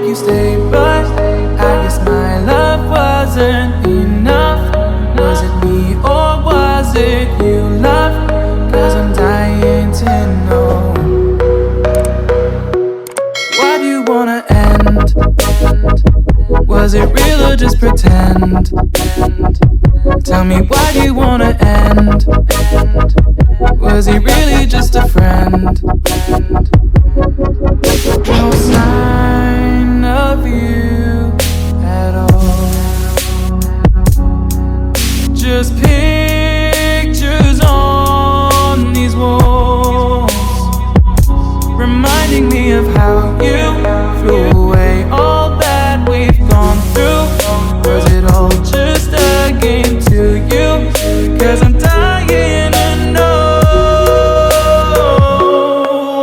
you stay, but I guess my love wasn't enough. Was it me or was it you, love? 'Cause I'm dying to know. Why do you wanna end? Was it real or just pretend? Tell me, why do you wanna end? Was he really just a friend? No sign of you at all. Just pictures on these walls, reminding me of how you threw away all that we've gone through. Was it all just a game to you? 'Cause I'm dying to know.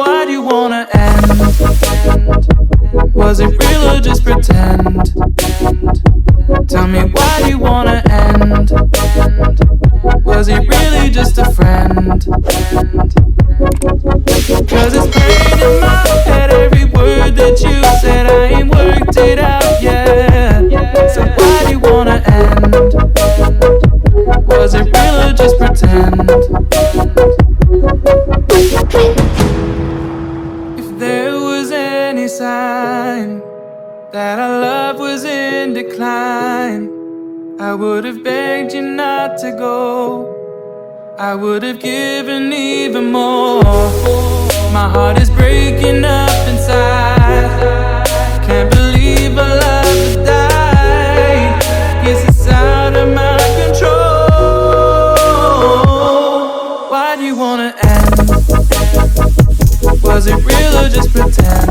Why do you wanna end? Was it real or just pretend? Tell me, why do you wanna end? Was he really just a friend? 'Cause it's playing in my head, every word that you said. I ain't worked it out yet. So why do you wanna end? Was it real or just pretend? If there was any sign that our love was in decline, I would have begged you not to go. I would have given even more. My heart is breaking up inside. Can't believe our love has died. Guess it's out of my control. Why do you wanna end? Was it real or just pretend?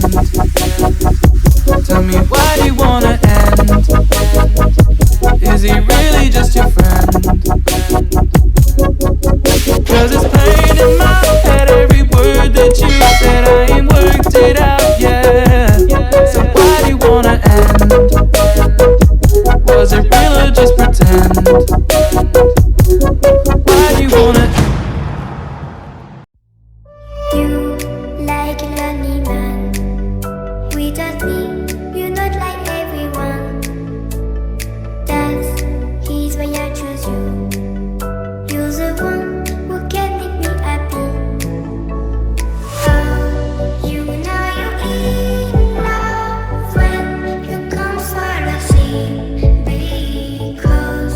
Tell me, why do you wanna end? Is he really just your friend? 'Cause it's playing in my head, every word that you said. I ain't worked it out yet. So why do you wanna end? Was it real or just pretend? Why do you wanna end? You like a lonely man. Without me, you're not like everyone. That's his why I choose you. You're the one who can make me happy. Oh, you know you're in love when you come for the sea. Because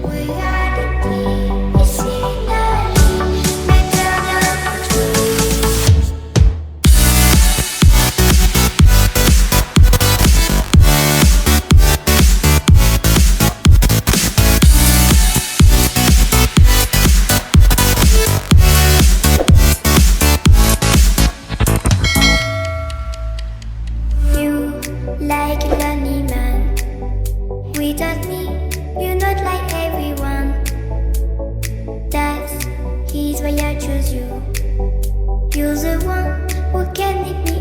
we are the scenery better than trees. You like a lonely man. Without me, you're not like everyone. That's his why I choose you. You're the one who can make me